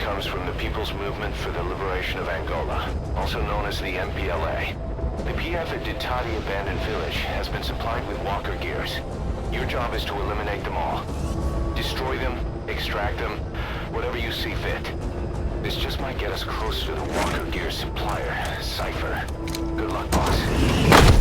comes from the People's Movement for the Liberation of Angola, also known as the MPLA. The PF at Ditati Abandoned Village has been supplied with walker gears. Your job is to eliminate them all. Destroy them, extract them, whatever you see fit. This just might get us close to the walker gear supplier, Cypher. Good luck, boss.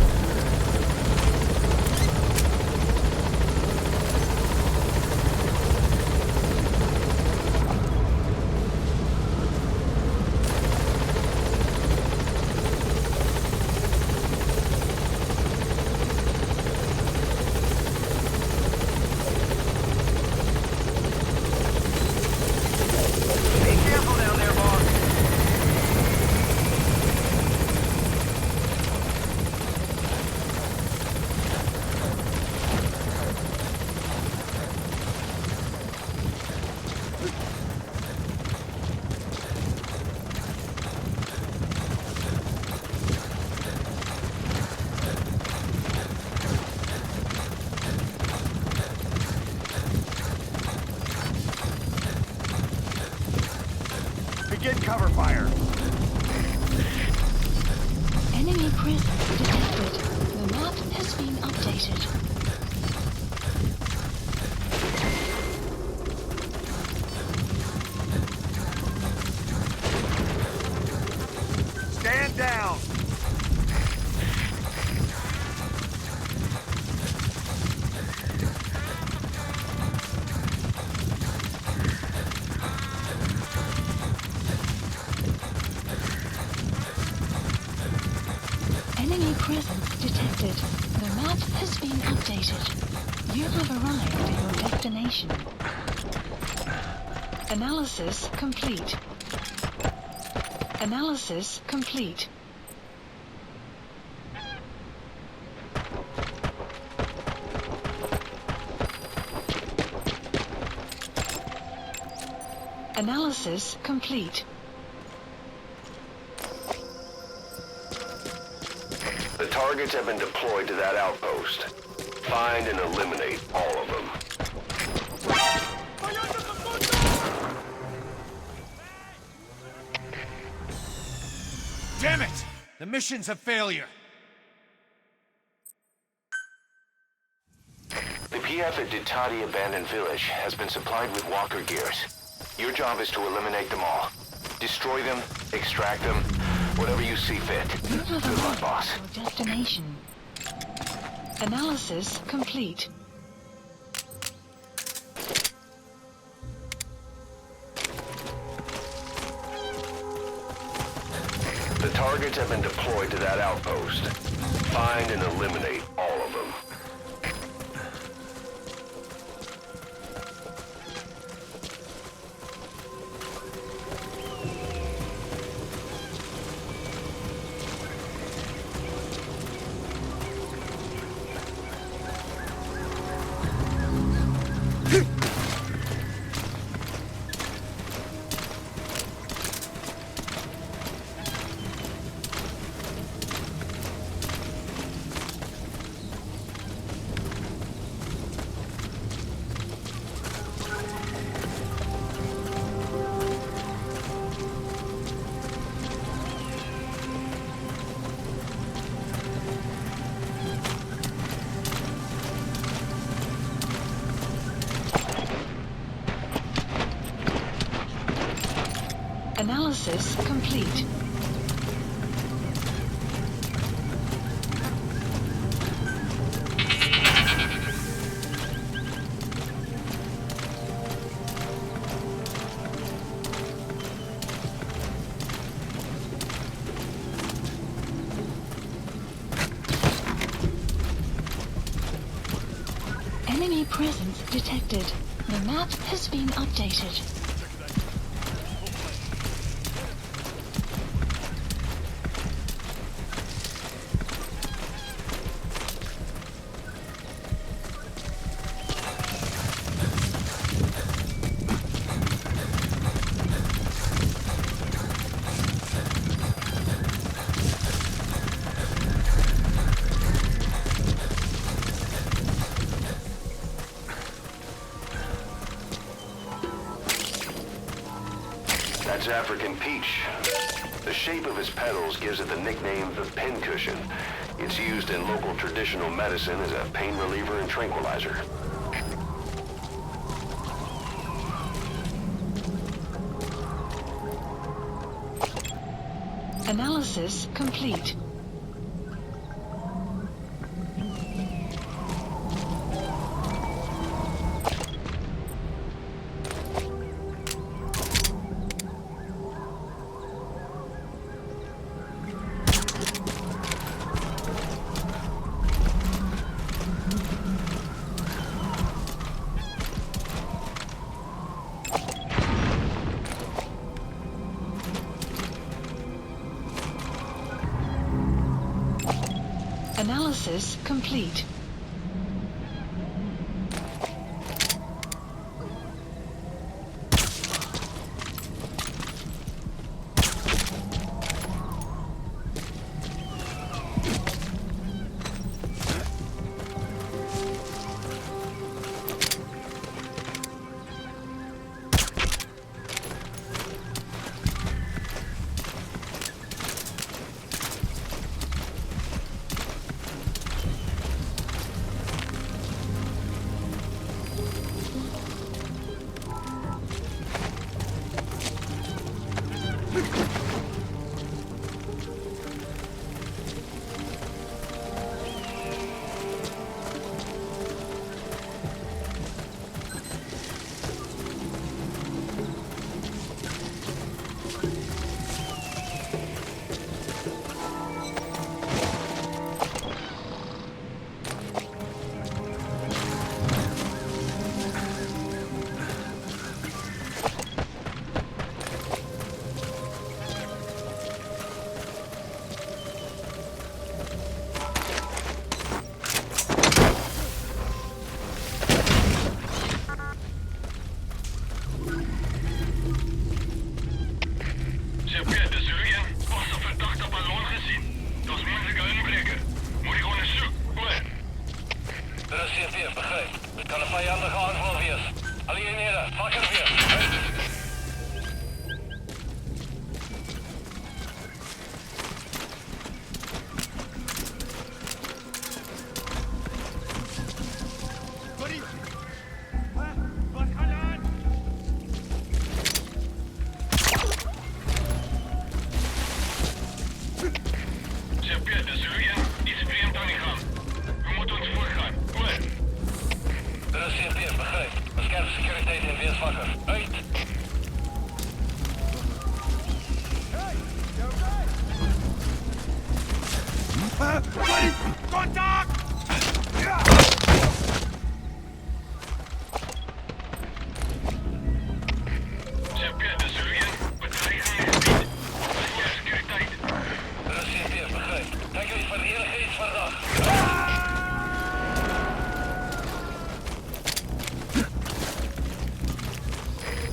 Begin cover fire. Enemy presence detected. The map has been updated. Stand down. Enemy presence detected. The map has been updated. You have arrived at your destination. Analysis complete. Analysis complete. Analysis complete. The targets have been deployed to that outpost. Find and eliminate all of them. Damn it! The mission's a failure. The PF at Ditati Abandoned Village has been supplied with walker gears. Your job is to eliminate them all. Destroy them, extract them, whatever you see fit. You have Good luck, arrived boss. at your destination. Analysis complete. The targets have been deployed to that outpost. Find and eliminate all of them. Analysis complete. Enemy presence detected. The map has been updated. That's African peach. The shape of its petals gives it the nickname the pincushion. It's used in local traditional medicine as a pain reliever and tranquilizer. Analysis complete. Analysis complete.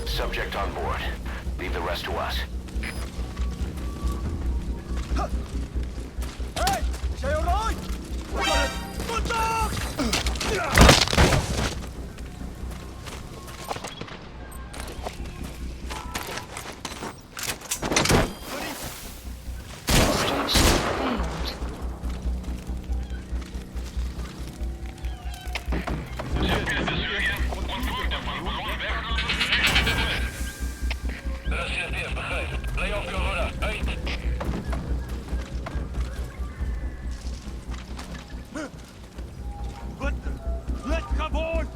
Subject on board. Leave the rest to us. Hey! Stay alright! We got it! Good dog! Extraction failed. Let's come on!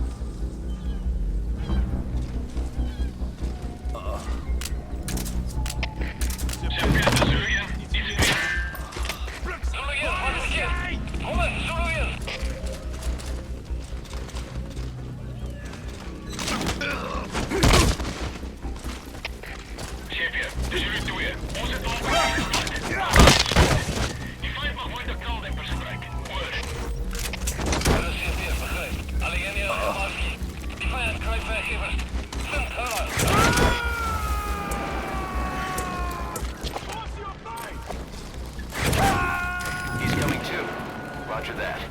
He's coming too. Roger that.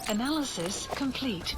Analysis complete.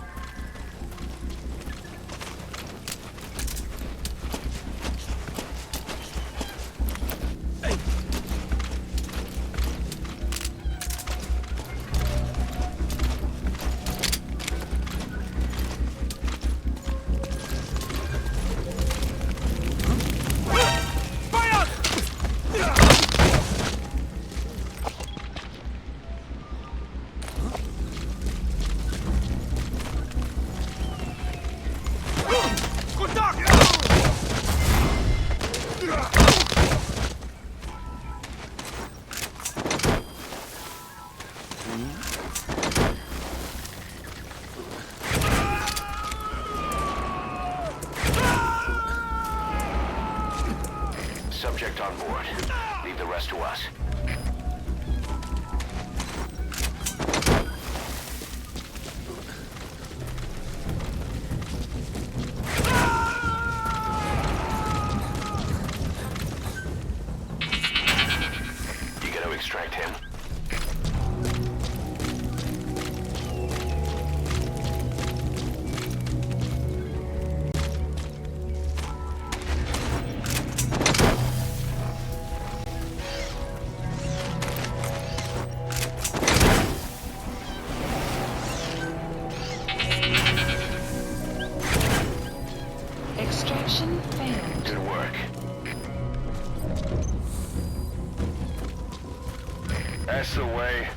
Subject on board. Leave the rest to us. You gotta extract him. Extraction failed. Good work. That's the way.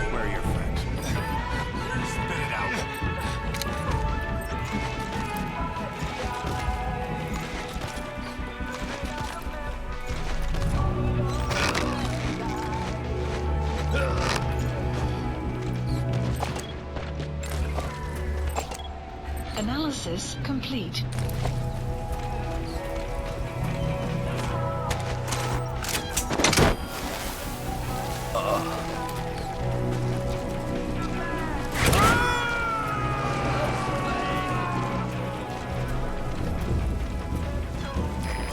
Where are your friends? Spit it out. Analysis complete.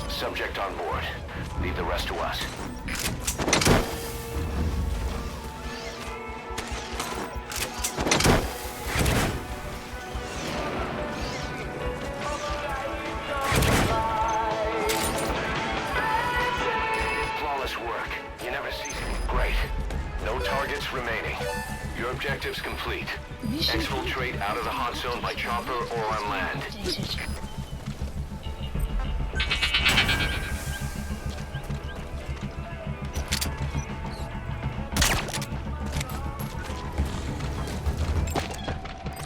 Subject on board. Leave the rest to us. Flawless work. You never cease. Great. No targets remaining. Your objective's complete. Mission Exfiltrate out of the hot zone by chopper or on land. updated.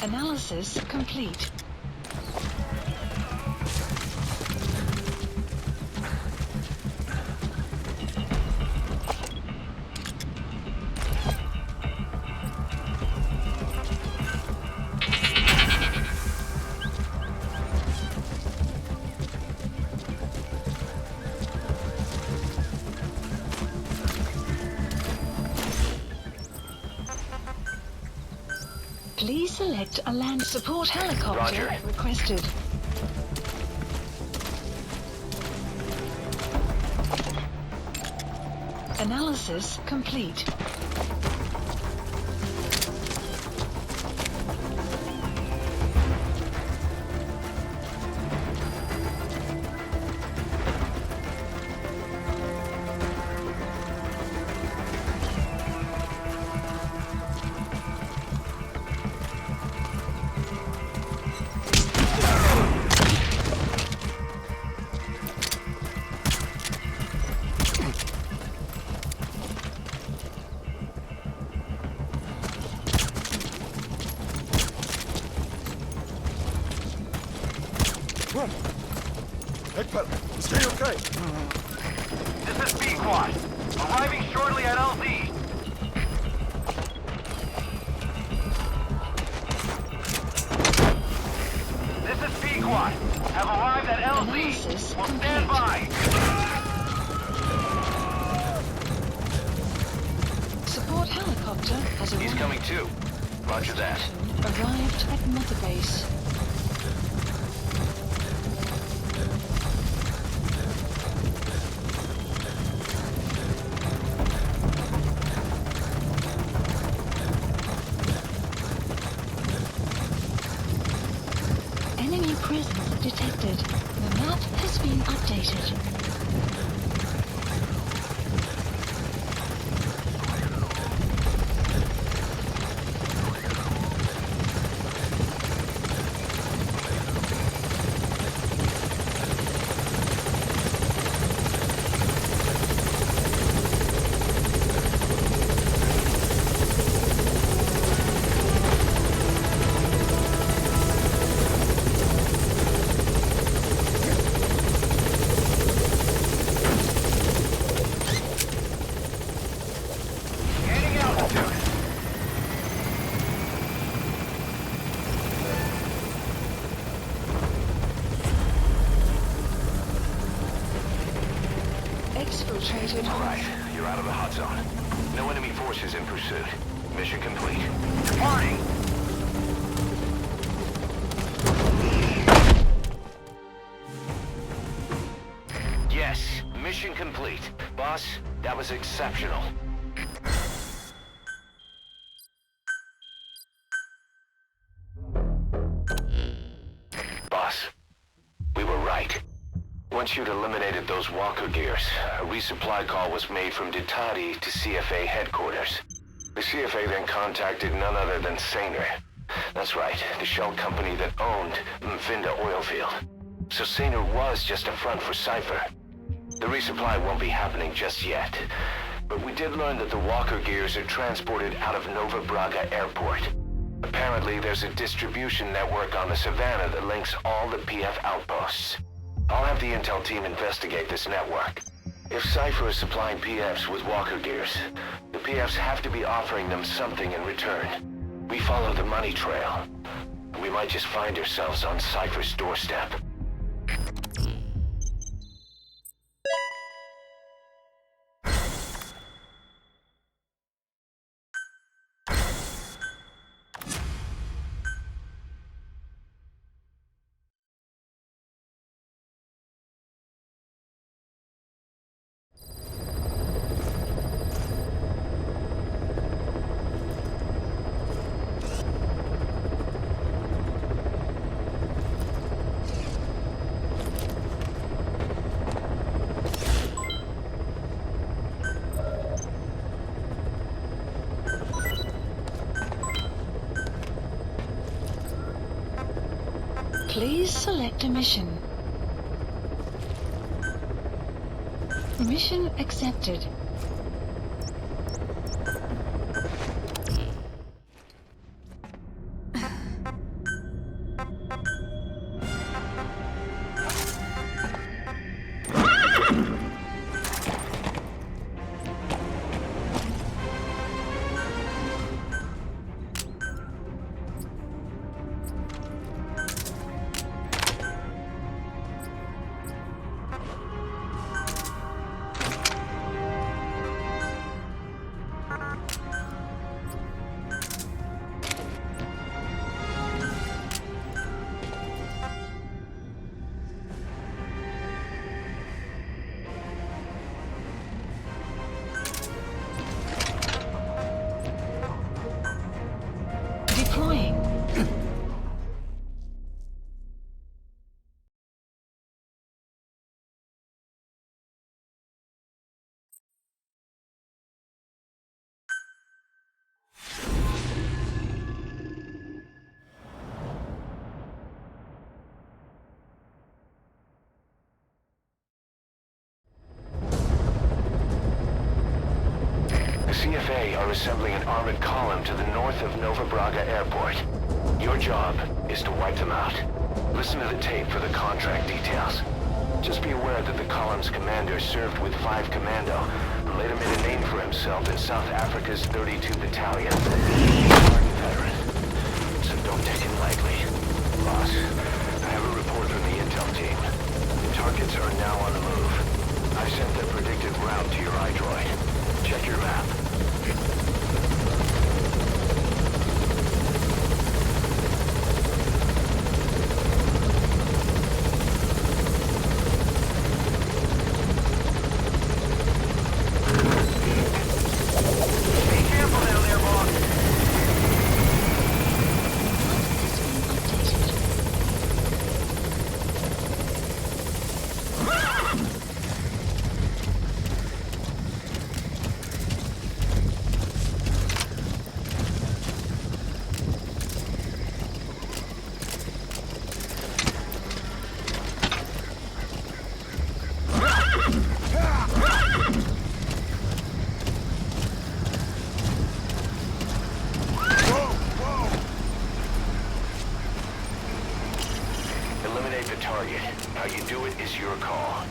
Analysis complete. Please select a land support helicopter Roger. requested. Analysis complete. Ekber, stay okay. This is B-Quad. Arriving shortly at LZ. This is B-Quad. Have arrived at LZ. Analysis Will stand complete. by. Support helicopter has arrived. He's coming too. Roger that. Arrived at Mother Base. Enemy presence detected. The map has been updated. Gaining altitude. Exfiltrated. All right, you're out of the hot zone. No enemy forces in pursuit. Mission complete. Departing. Yes, mission complete. Boss, that was exceptional. Boss, we were right. Once you'd eliminated those walker gears, a resupply call was made from Ditati to CFA headquarters. The CFA then contacted none other than Saner. That's right, the shell company that owned Mfinda Oilfield. So Saner was just a front for Cypher. The resupply won't be happening just yet. But we did learn that the walker gears are transported out of Nova Braga Airport. Apparently, there's a distribution network on the Savannah that links all the PF outposts. I'll have the intel team investigate this network. If Cypher is supplying PFs with walker gears, the PFs have to be offering them something in return. We follow the money trail. We might just find ourselves on Cypher's doorstep. Please select a mission. Mission accepted. are assembling an armored column to the north of Nova Braga Airport. Your job is to wipe them out. Listen to the tape for the contract details. Just be aware that the column's commander served with 5 Commando and later made a name for himself in South Africa's 32 Battalion. He's a hardened veteran, so don't take him lightly. Boss, I have a report from the intel team. The targets are now on the move. I sent the predicted route to your iDroid. Check your map. Eliminate the target. How you do it is your call.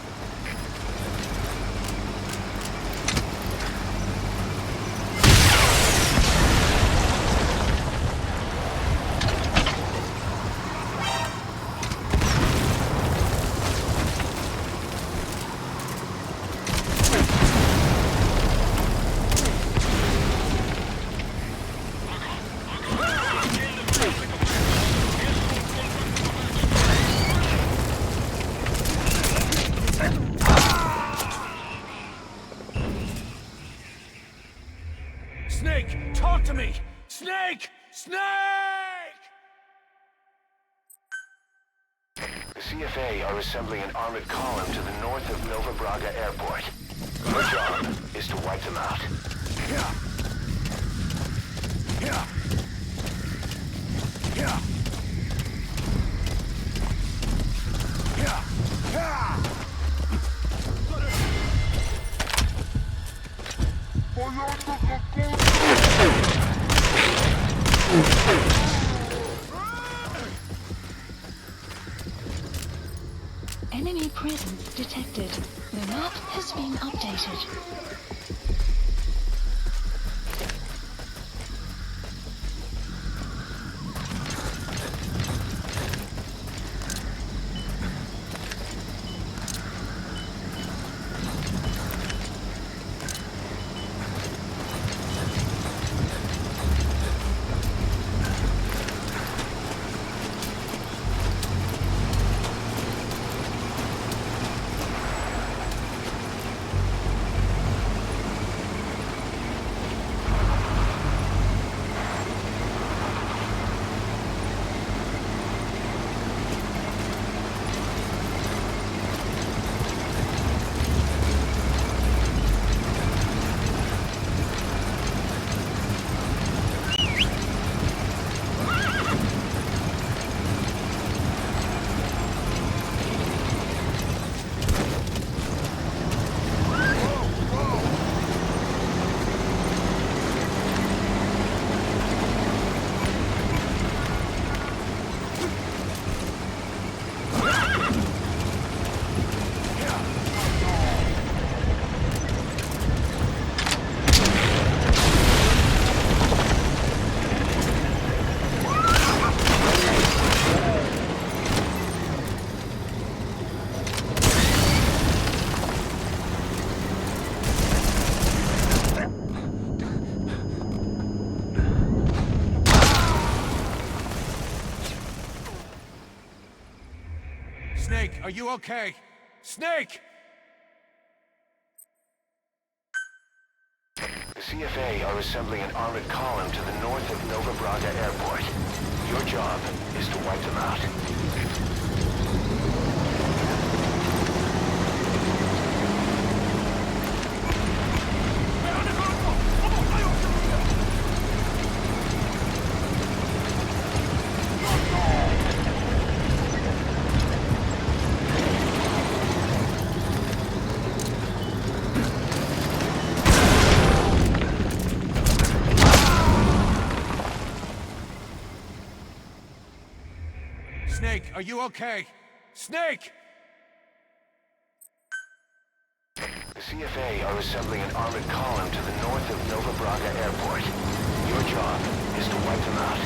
Snake, talk to me! Snake! Snake! The CFA are assembling an armored column to the north of Nova Braga Airport. Your job is to wipe them out. Yeah. Yeah. Yeah. Yeah. Yeah. Enemy presence detected. The map has been updated. Snake, are you okay? Snake! The CFA are assembling an armored column to the north of Nova Braga Airport. Your job is to wipe them out. Snake, are you okay? Snake! The CFA are assembling an armored column to the north of Nova Braga Airport. Your job is to wipe them out.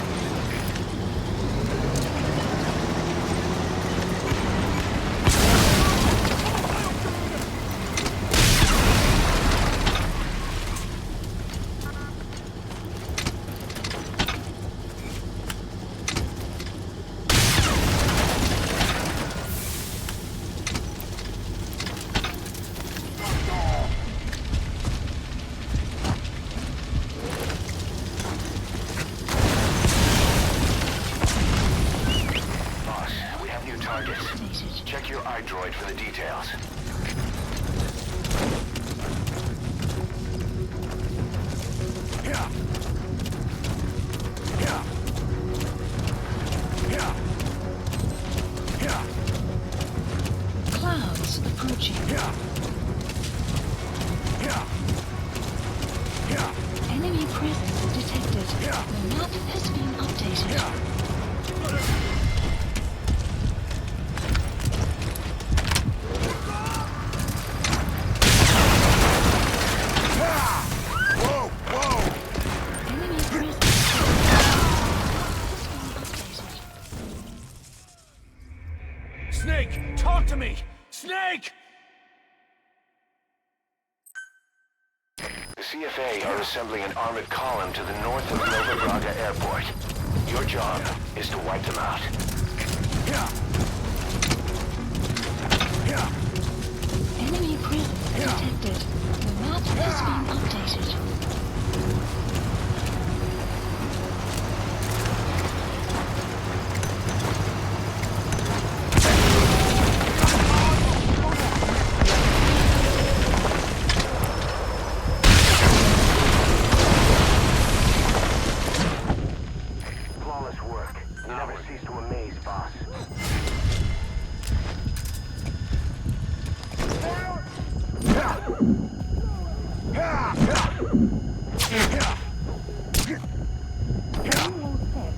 Check your iDroid for the details. Clouds approaching. Enemy presence detected. The map has been updated. Snake, talk to me! Snake! The CFA are assembling an armored column to the north of Nova Braga Airport. Your job is to wipe them out. Enemy presence detected. The map has been updated. Flawless work. You never cease to amaze, boss.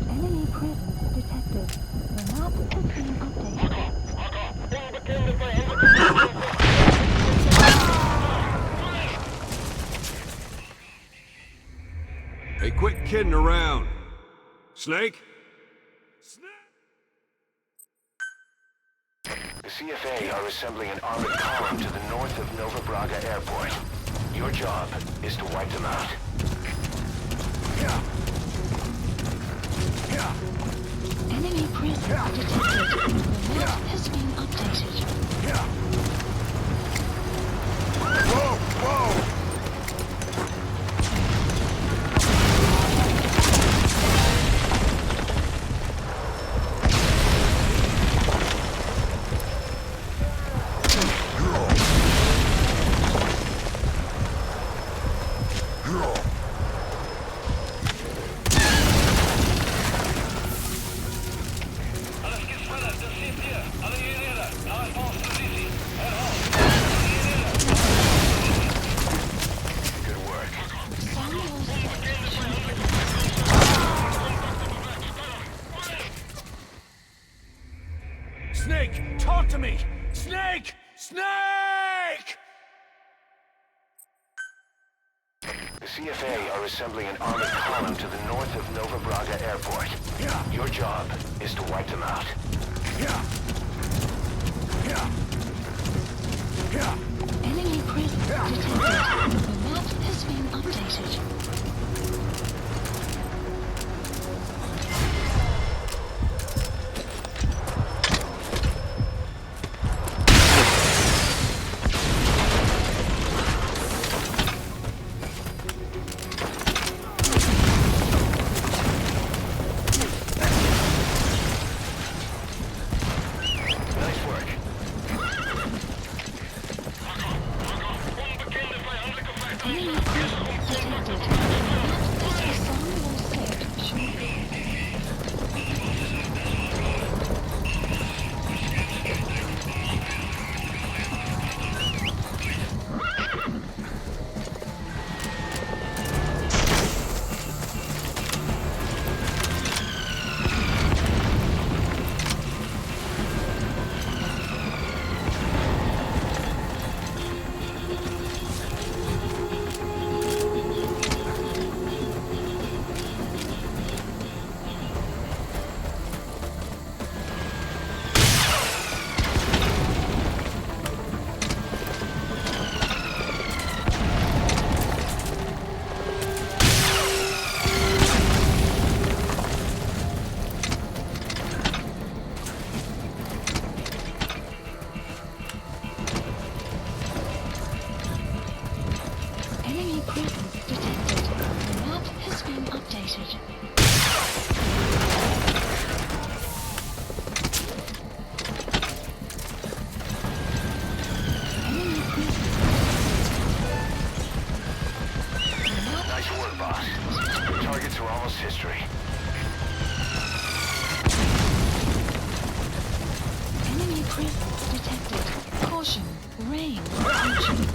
Enemy presence detected. The map has been updated. Hey, quit kidding around. Snake? The CFA are assembling an armored column to the north of Nova Braga Airport. Your job is to wipe them out. Enemy presence detected. The map has been updated. Good work. Snake, talk to me! Snake! Snake! The CFA are assembling an armored column to the north of Nova Braga Airport. Your job is to wipe them out. Enemy presence detected. The map has been updated. Nice work. Enemy presence detected. Caution, rain approaching.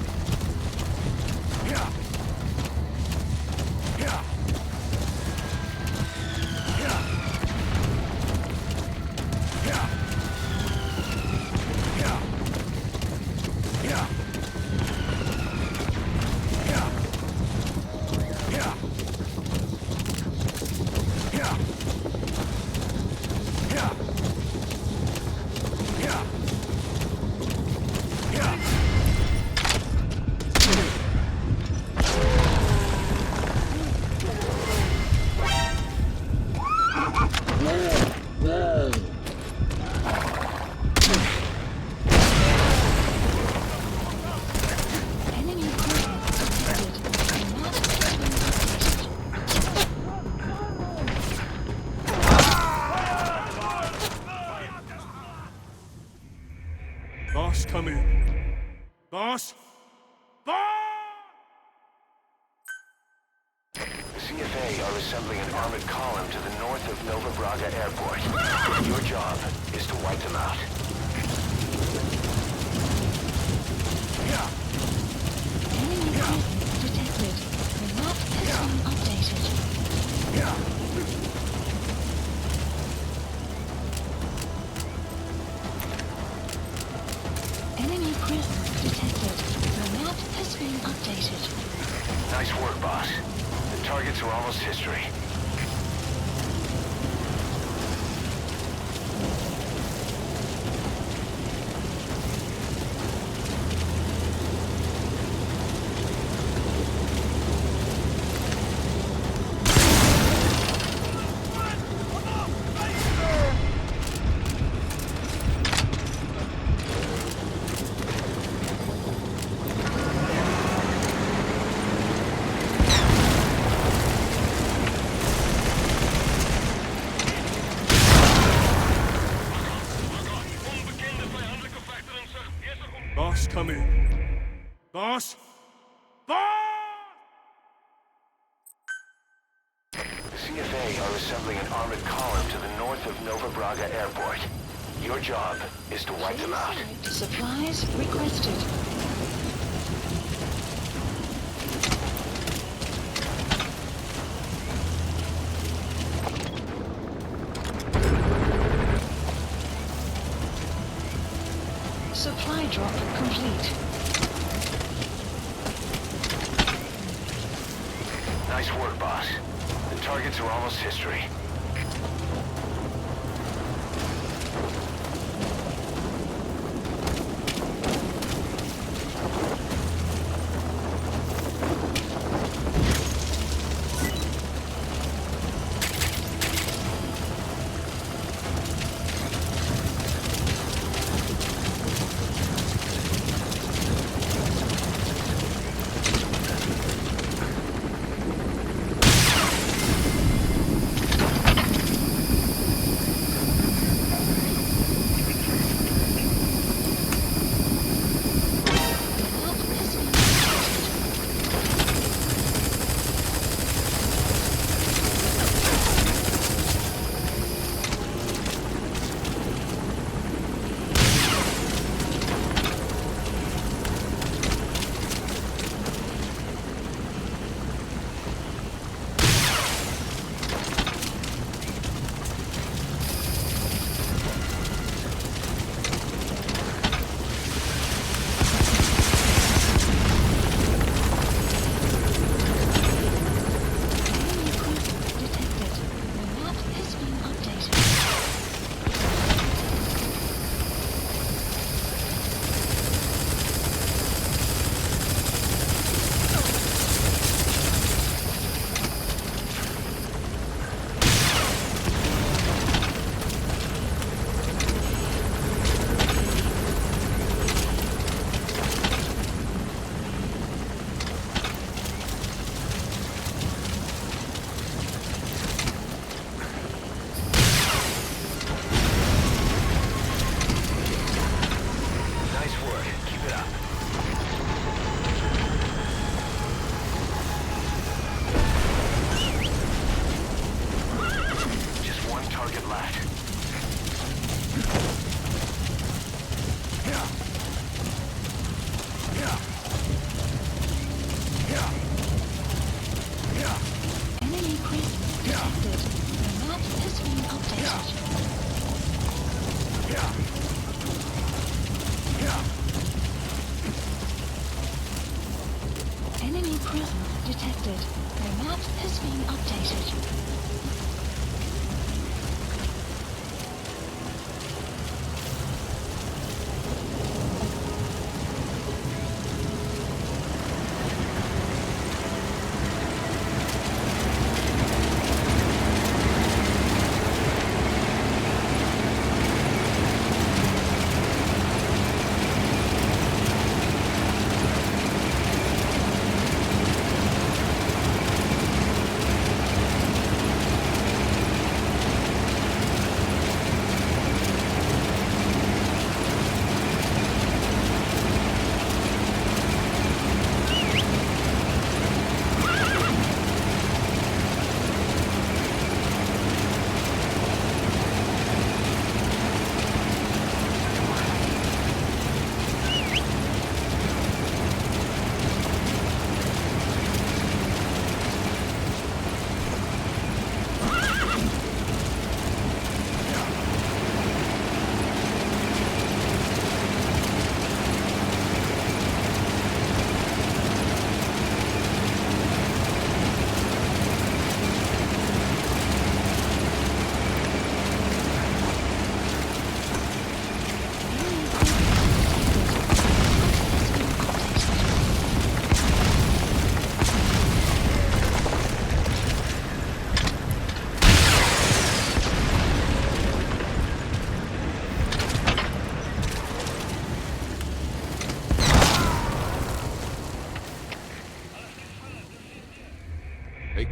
Enemy presence detected. The map has been updated. Boss, come in. Boss? Boss! The CFA are assembling an armored column to the north of Nova Braga Airport. Your job is to wipe them out. Enemy presence detected. The map has been updated. Enemy presence detected. The map has been updated. Nice work, boss. The targets are almost history. Boss, come in. Boss? Boss! The CFA are assembling an armored column to the north of Nova Braga Airport. Your job is to wipe them out. Supplies requested. Supply drop complete. Nice work, boss. The targets are almost history.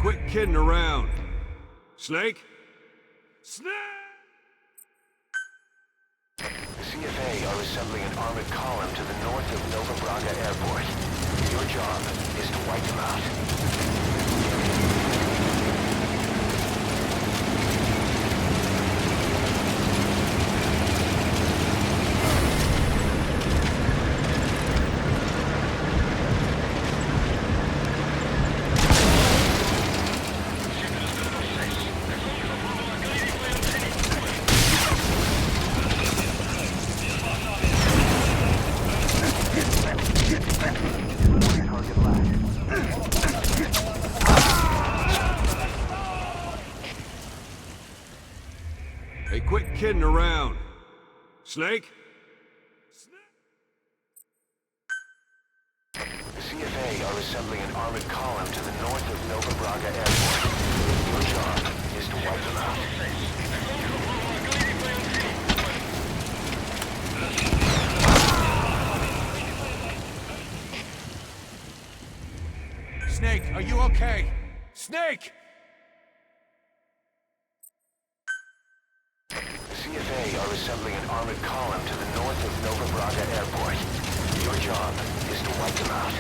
quit kidding around. Snake? Snake! CFA are assembling an armored column to the north of Nova Braga Airport. Your job is to wipe them out. Hey, quit kidding around. Snake? CFA are assembling an armored column to the north of Nova Braga Airport. Your job is to wipe them out. Snake, are you okay? Snake! CFA are assembling an armored column to the north of Nova Braga Airport. Your job is to wipe them out.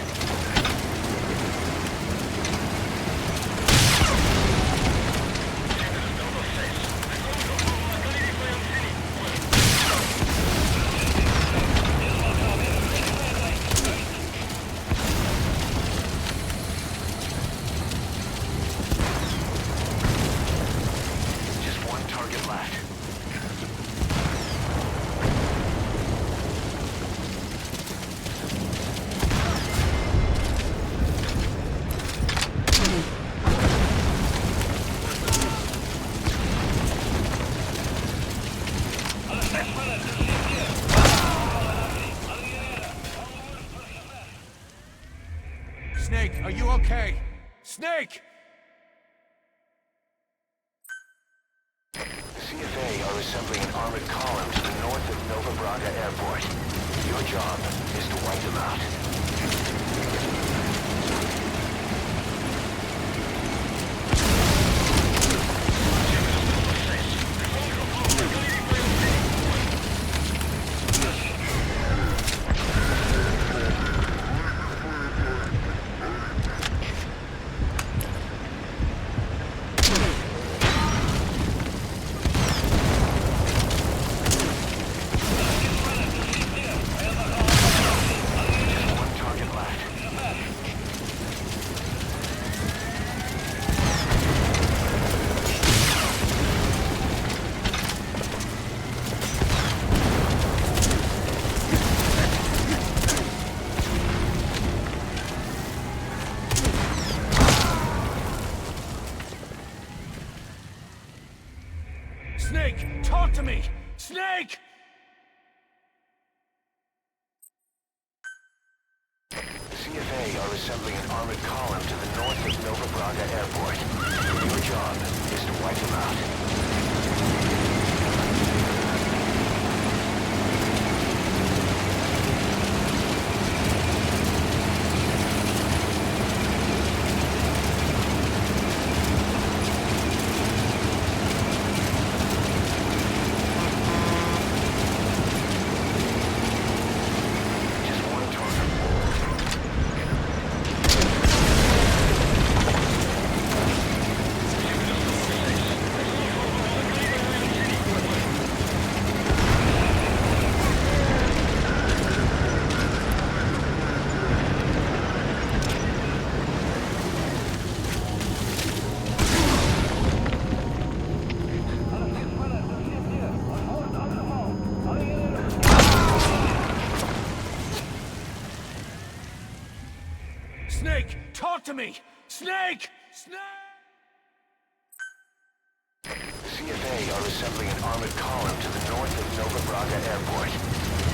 Just one target left. Snake, are you okay? Snake! CFA are assembling an armored column to the north of Nova Braga Airport. Your job is to wipe them out. Just one target left. Snake, talk to me! Snake! CFA are assembling an armored column to the north of Nova Braga Airport. Your job is to wipe them out. Just one target. Snake, talk to me! Snake! Snake! CFA are assembling an armored column to the north of Nova Braga Airport.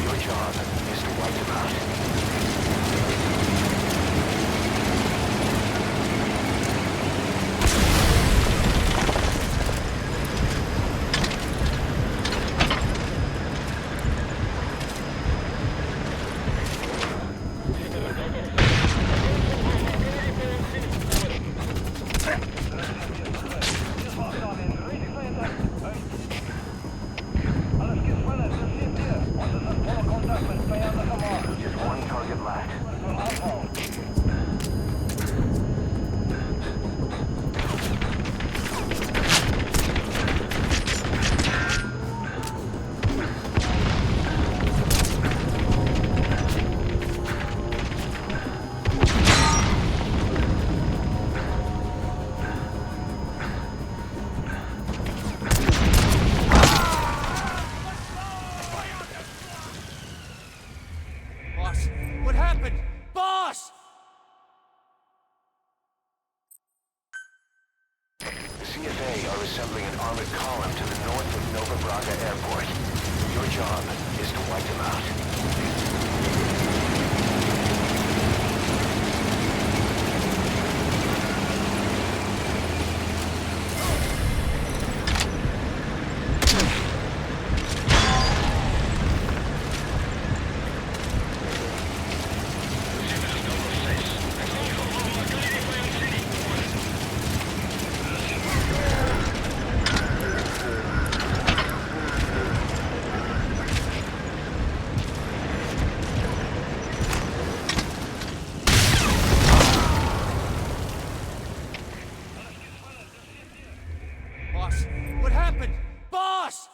Your job is to wipe them out. assembling an armored column to the north of Nova Braga Airport. Your job is to wipe them out. Boss, what happened? Boss!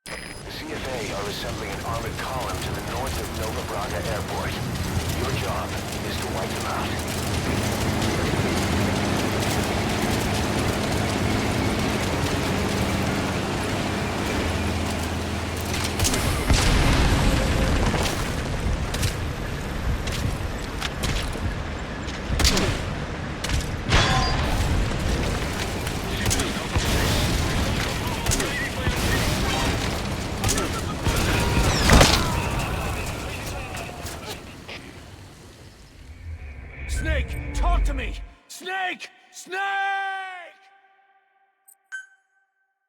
The CFA are assembling an armored column to the north of Nova Braga Airport. Your job is to wipe them out. Snake, talk to me! Snake! Snake!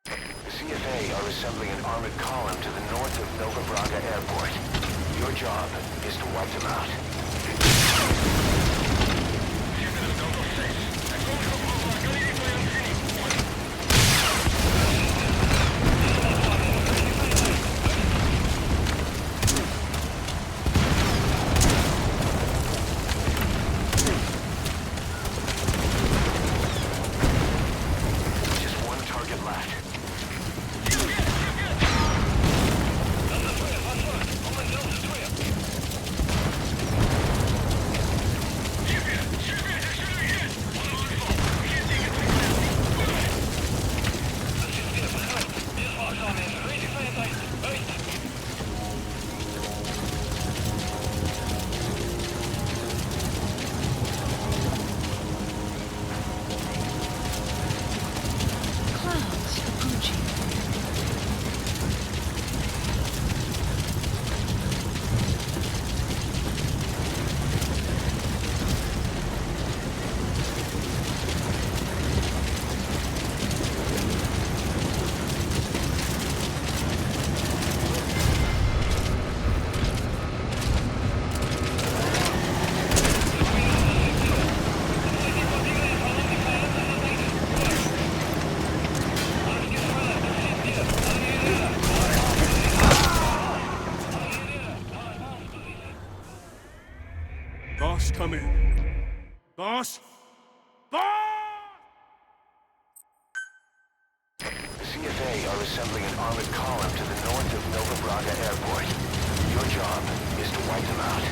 The CFA are assembling an armored column to the north of Nova Braga Airport. Your job is to wipe them out. Just one target left. Clouds approaching. Boss, come in. Boss? Boss! The CFA are assembling an armored column to the north of Nova Braga Airport. Your job is to wipe them out.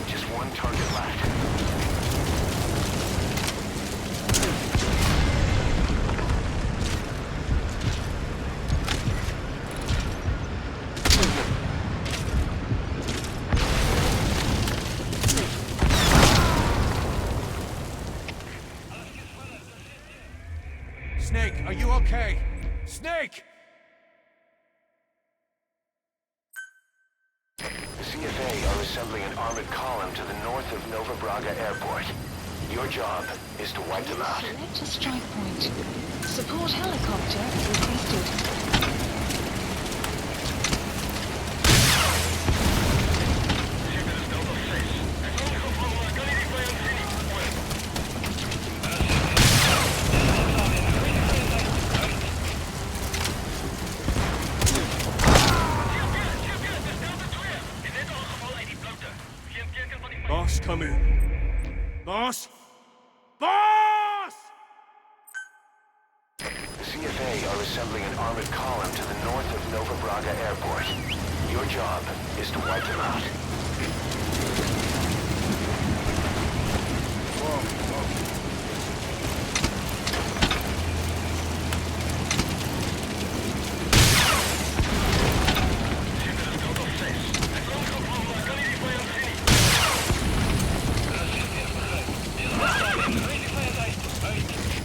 Just one target left. Snake, are you okay? Snake! The CFA are assembling an armored column to the north of Nova Braga Airport. Your job is to wipe them out. Select a strike point. Support helicopter requested. Boss, come in. Boss? Boss! The CFA MPLA are assembling an armored column to the north of Nova Braga Airport. Your job is to wipe them out.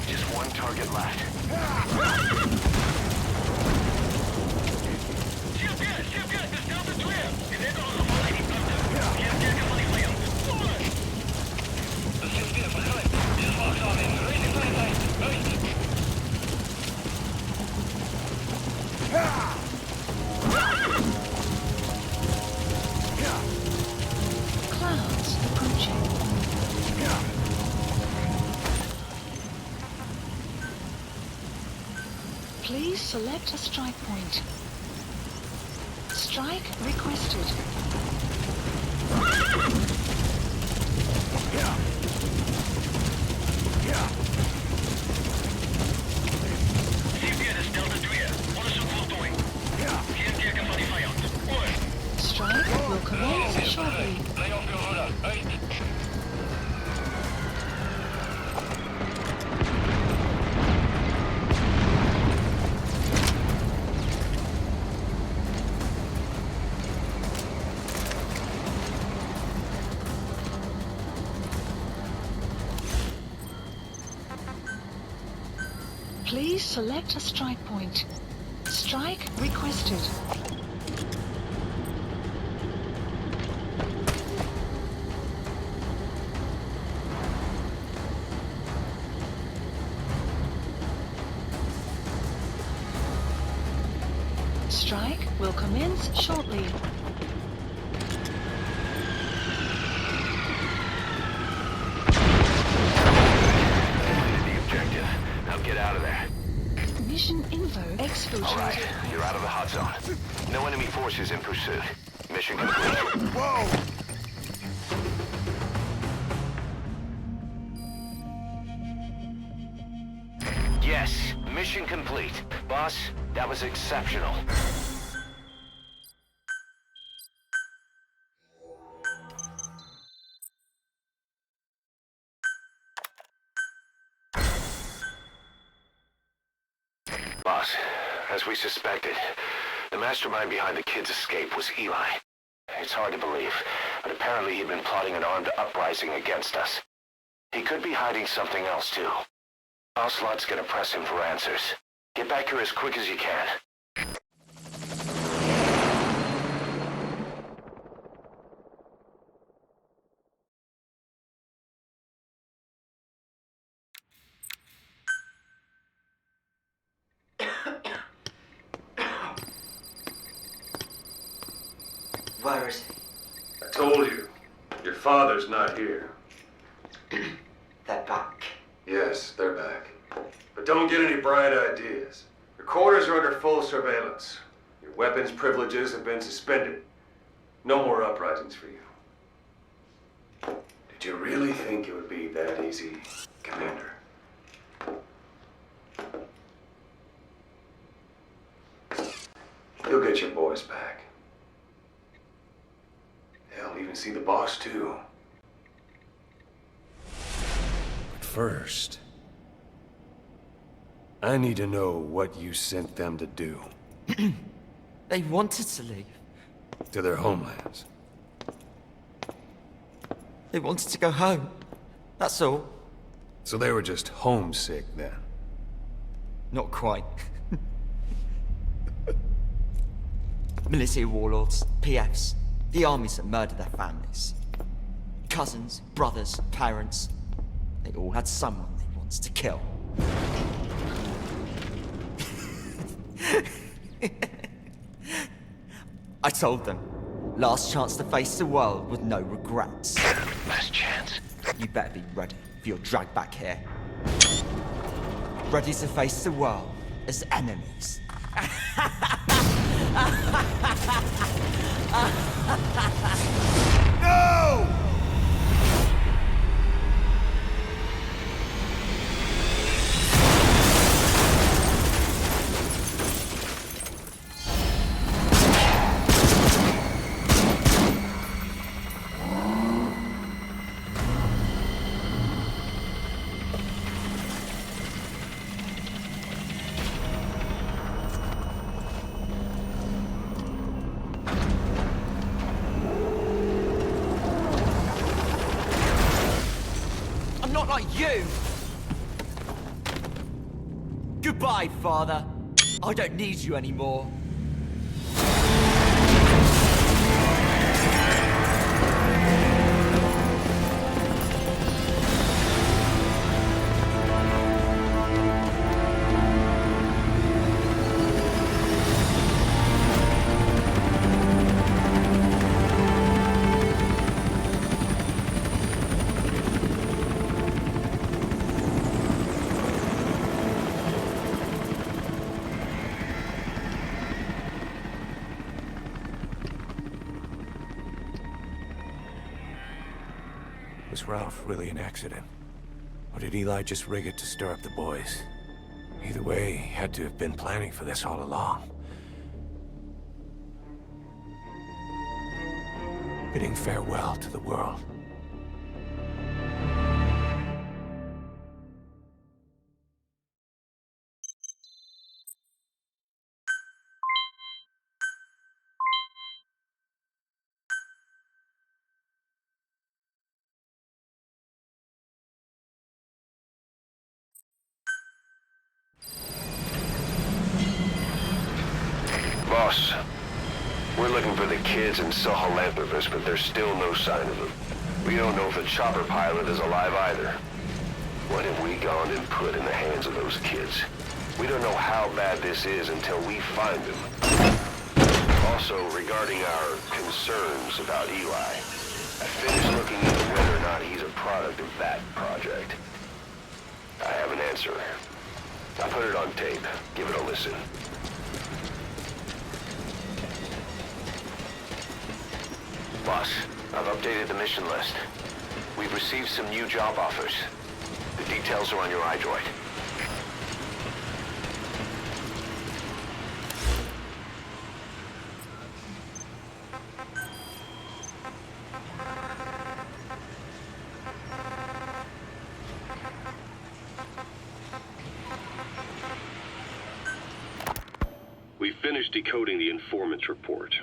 Just one target left. Clouds approaching. Please select a strike point. Strike requested. Strike will commence shortly. Please select a strike point. Strike requested. Strike will commence shortly. Completed the objective. Now get out of there. Mission info All exfiltrated. right, you're out of the hot zone. No enemy forces in pursuit. Mission complete. Whoa! Yes, mission complete. Boss, that was exceptional. Boss, as we suspected, the mastermind behind the kid's escape was Eli. It's hard to believe, but apparently he'd been plotting an armed uprising against us. He could be hiding something else too. Ocelot's gonna press him for answers. Get back here as quick as you can. Where is I told you. Your father's not here. he? They're back. Yes, they're back. But don't get any bright ideas. Your quarters are under full surveillance. Your weapons privileges have been suspended. No more uprisings for you. Did you really think it would be that easy, Commander? You'll get your boys back. Hell, even see the boss too. But first, I need to know what you sent them to do. They wanted to leave. To their homelands. They wanted to go home. That's all. So they were just homesick then. Not quite. Military warlords, PFs, the armies that murdered their families. Cousins, brothers, parents. They all had someone they wanted to kill. I told them, last chance to face the world with no regrets. Last chance. You better be ready for your drag back here. Ready to face the world as enemies. No! but you! Goodbye, Father. I don't need you anymore. Was Ralph really an accident? Or did Eli just rig it to stir up the boys? Either way, he had to have been planning for this all along. Bidding farewell to the world. Boss, we're looking for the kids in Sahelanthropus, but there's still no sign of them. We don't know if the chopper pilot is alive either. What have we gone and put in the hands of those kids? We don't know how bad this is until we find them. Also, regarding our concerns about Eli, I finished looking into whether or not he's a product of that project. I have an answer. I put it on tape. Give it a listen. Boss, I've updated the mission list. We've received some new job offers. The details are on your iDroid. We finished decoding the informant's report.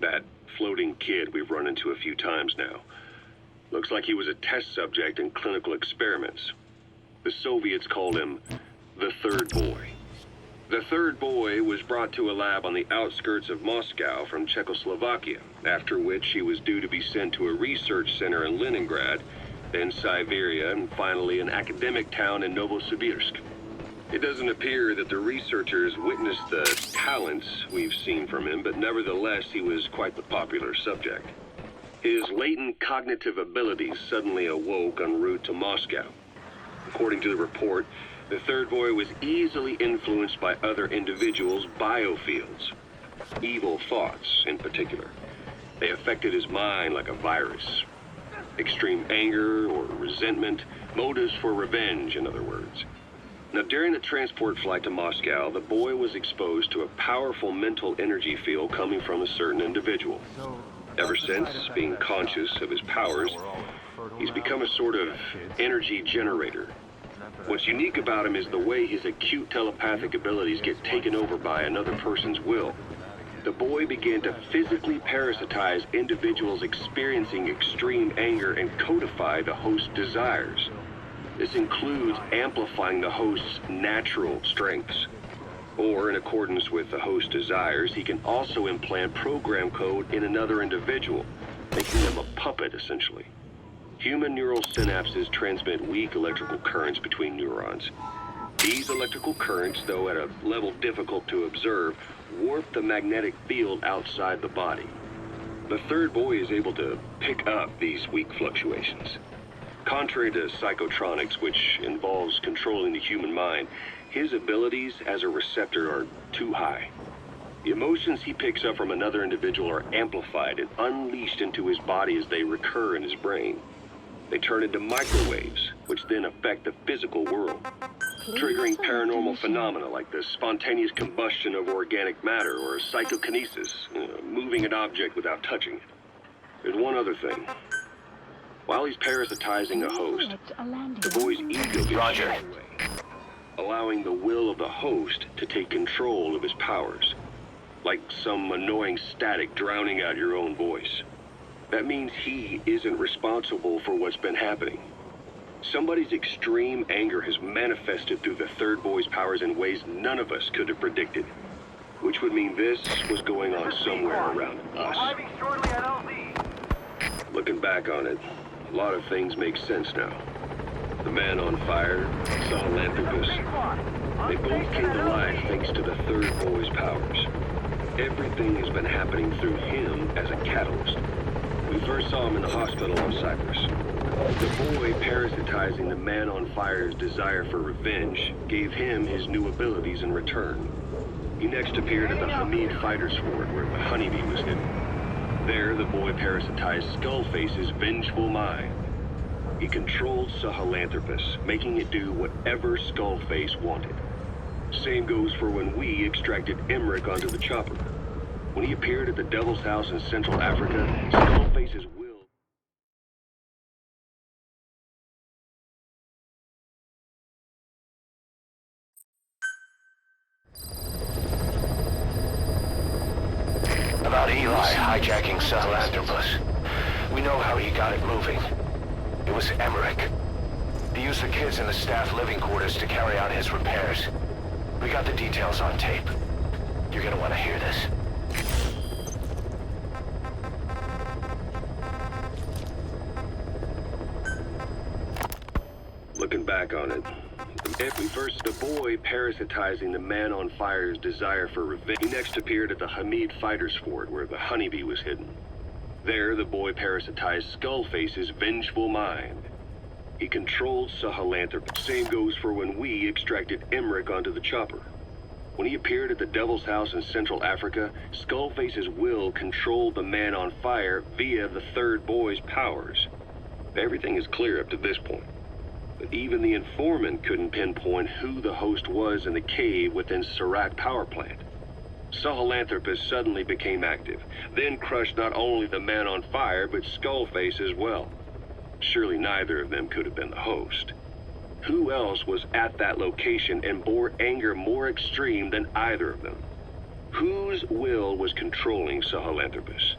That floating kid we've run into a few times now. Looks like he was a test subject in clinical experiments. The Soviets called him the Third Boy. The Third Boy was brought to a lab on the outskirts of Moscow from Czechoslovakia, after which he was due to be sent to a research center in Leningrad, then Siberia, and finally an academic town in Novosibirsk. It doesn't appear that the researchers witnessed the talents we've seen from him, but nevertheless, he was quite the popular subject. His latent cognitive abilities suddenly awoke en route to Moscow. According to the report, the Third Boy was easily influenced by other individuals' biofields. Evil thoughts, in particular. They affected his mind like a virus. Extreme anger or resentment, motives for revenge, in other words. Now, during the transport flight to Moscow, the boy was exposed to a powerful mental energy field coming from a certain individual. Ever since, being conscious of his powers, he's become a sort of energy generator. What's unique about him is the way his acute telepathic abilities get taken over by another person's will. The boy began to physically parasitize individuals experiencing extreme anger and codify the host's desires. This includes amplifying the host's natural strengths. Or, in accordance with the host's desires, he can also implant program code in another individual, making them a puppet, essentially. Human neural synapses transmit weak electrical currents between neurons. These electrical currents, though at a level difficult to observe, warp the magnetic field outside the body. The Third Boy is able to pick up these weak fluctuations. Contrary to psychotronics, which involves controlling the human mind, his abilities as a receptor are too high. The emotions he picks up from another individual are amplified and unleashed into his body as they recur in his brain. They turn into microwaves, which then affect the physical world, triggering paranormal phenomena like the spontaneous combustion of organic matter or psychokinesis, moving an object without touching it. There's one other thing. While he's parasitizing a host, the boy's ego gets shut away, allowing the will of the host to take control of his powers, like some annoying static drowning out your own voice. That means he isn't responsible for what's been happening. Somebody's extreme anger has manifested through the Third Boy's powers in ways none of us could have predicted. Which would mean this was going on somewhere around us. Arriving shortly at LZ. Looking back on it, a lot of things make sense now. The man on fire, Sahelanthropus, they both came to life thanks to the Third Boy's powers. Everything has been happening through him as a catalyst. We first saw him in the hospital on Cyprus. The boy parasitizing the man on fire's desire for revenge gave him his new abilities in return. He next appeared at the Hamid Fighters Fort where the honeybee was hidden. There, the boy parasitized Skullface's vengeful mind. He controlled Sahelanthropus, making it do whatever Skullface wanted. Same goes for when we extracted Emmerich onto the chopper. When he appeared at the Devil's House in Central Africa, Skullface's will... About Eli hijacking Sahelanthropus. We know how he got it moving. It was Emmerich. He used the kids in the staff living quarters to carry out his repairs. We got the details on tape. You're gonna want to hear this. Looking back on it, the boy parasitizing the man on fire's desire for revenge. He next appeared at the Hamid Fighters Fort where the honeybee was hidden. There, the boy parasitized Skullface's vengeful mind. He controlled Sahelanthropus. Same goes for when we extracted Emmerich onto the chopper. When he appeared at the Devil's House in Central Africa, Skullface's will controlled the man on fire via the Third Boy's powers. Everything is clear up to this point. But even the informant couldn't pinpoint who the host was in the cave within Serac power plant. Sahelanthropus suddenly became active, then crushed not only the man on fire, but Skullface as well. Surely neither of them could have been the host. Who else was at that location and bore anger more extreme than either of them? Whose will was controlling Sahelanthropus?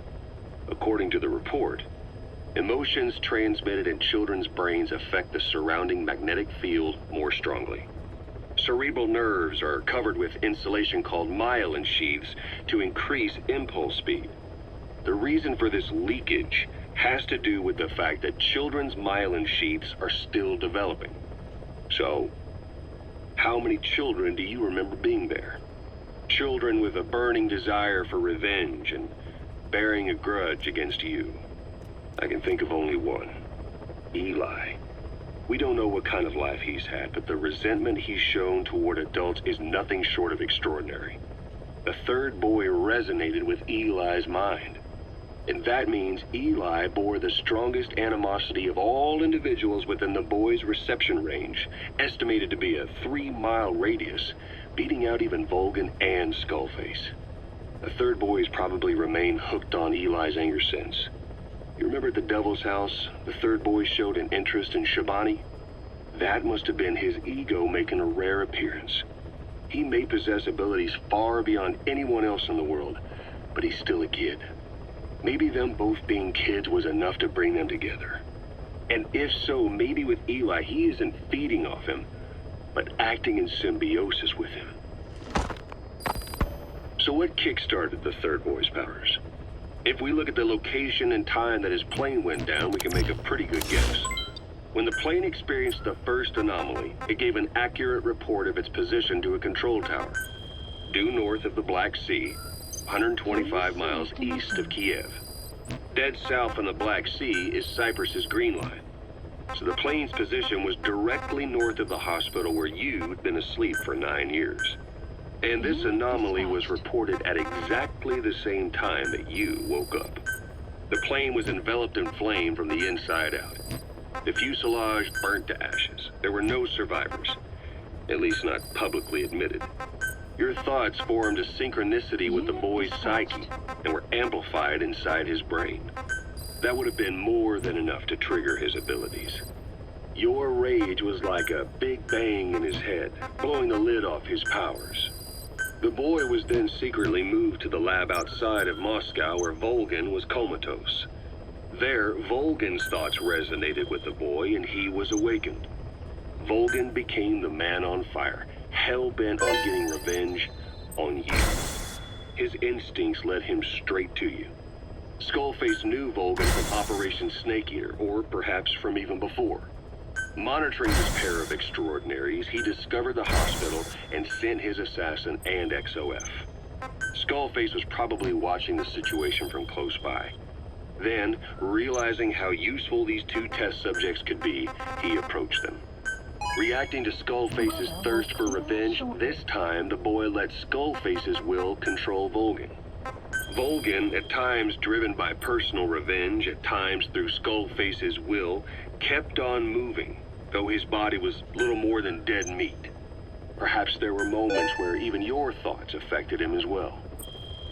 According to the report, emotions transmitted in children's brains affect the surrounding magnetic field more strongly. Cerebral nerves are covered with insulation called myelin sheaths to increase impulse speed. The reason for this leakage has to do with the fact that children's myelin sheaths are still developing. So, how many children do you remember being there? Children with a burning desire for revenge and bearing a grudge against you. I can think of only one. Eli. We don't know what kind of life he's had, but the resentment he's shown toward adults is nothing short of extraordinary. The Third Boy resonated with Eli's mind. And that means Eli bore the strongest animosity of all individuals within the boy's reception range, estimated to be a 3-mile radius, beating out even Volgin and Skullface. The Third Boy's probably remained hooked on Eli's anger since. You remember at the Devil's House, the Third Boy showed an interest in Shabani? That must have been his ego making a rare appearance. He may possess abilities far beyond anyone else in the world, but he's still a kid. Maybe them both being kids was enough to bring them together. And if so, maybe with Eli, he isn't feeding off him, but acting in symbiosis with him. So what kick-started the Third Boy's powers? If we look at the location and time that his plane went down, we can make a pretty good guess. When the plane experienced the first anomaly, it gave an accurate report of its position to a control tower, due north of the Black Sea, 125 miles east of Kiev. Dead south on the Black Sea is Cyprus's Green Line. So the plane's position was directly north of the hospital where you'd been asleep for 9 years. And this anomaly was reported at exactly the same time that you woke up. The plane was enveloped in flame from the inside out. The fuselage burnt to ashes. There were no survivors, at least not publicly admitted. Your thoughts formed a synchronicity with the boy's psyche and were amplified inside his brain. That would have been more than enough to trigger his abilities. Your rage was like a big bang in his head, blowing the lid off his powers. The boy was then secretly moved to the lab outside of Moscow where Volgin was comatose. There, Volgin's thoughts resonated with the boy, and he was awakened. Volgin became the man on fire, hell-bent on getting revenge on you. His instincts led him straight to you. Skullface knew Volgin from Operation Snake Eater, or perhaps from even before. Monitoring this pair of extraordinaries, he discovered the hospital and sent his assassin and XOF. Skullface was probably watching the situation from close by. Then, realizing how useful these two test subjects could be, he approached them. Reacting to Skullface's thirst for revenge, this time the boy let Skullface's will control Volgin. Volgin, at times driven by personal revenge, at times through Skullface's will, kept on moving, though his body was little more than dead meat. Perhaps there were moments where even your thoughts affected him as well.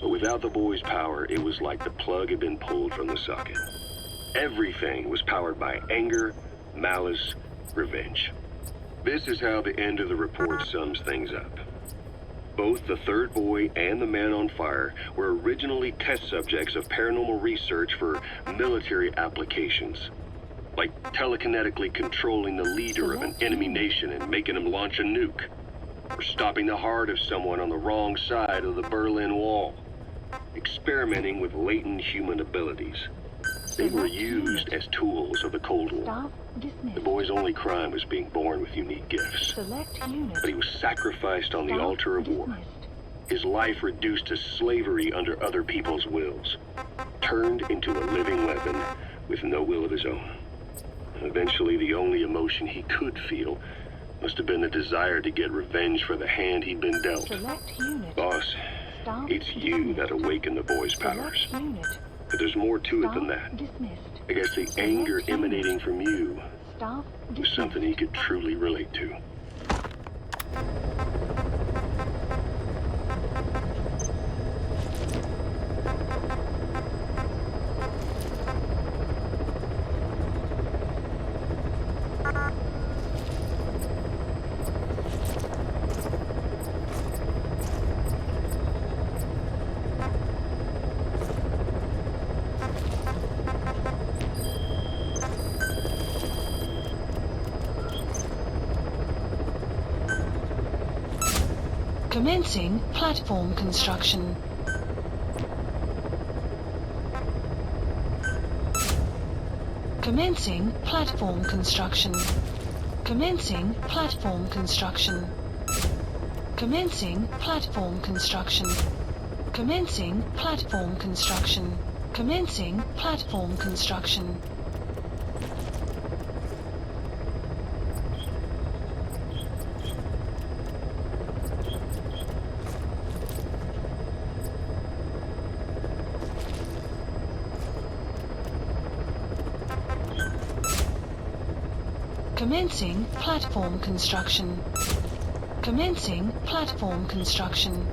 But without the boy's power, it was like the plug had been pulled from the socket. Everything was powered by anger, malice, revenge. This is how the end of the report sums things up. Both the third boy and the man on fire were originally test subjects of paranormal research for military applications, like telekinetically controlling the leader of an enemy nation and making him launch a nuke, or stopping the heart of someone on the wrong side of the Berlin Wall, experimenting with latent human abilities. They were used as tools of the Cold War. Staff dismissed. The boy's only crime was being born with unique gifts. Select unit. But he was sacrificed on the Staff altar of war. dismissed. His life reduced to slavery under other people's wills. Turned into a living weapon with no will of his own. Eventually, the only emotion he could feel must have been the desire to get revenge for the hand he'd been dealt. Select unit. Boss, Staff it's you that awakened the boy's powers. Select unit. But there's more to it than Staff that. dismissed. I guess the anger emanating from you Staff was dismissed. something he could truly relate to. Commencing platform construction. Commencing platform construction. Commencing platform construction. Commencing platform construction. Commencing platform construction. Commencing platform construction. Commencing platform construction. Commencing platform construction.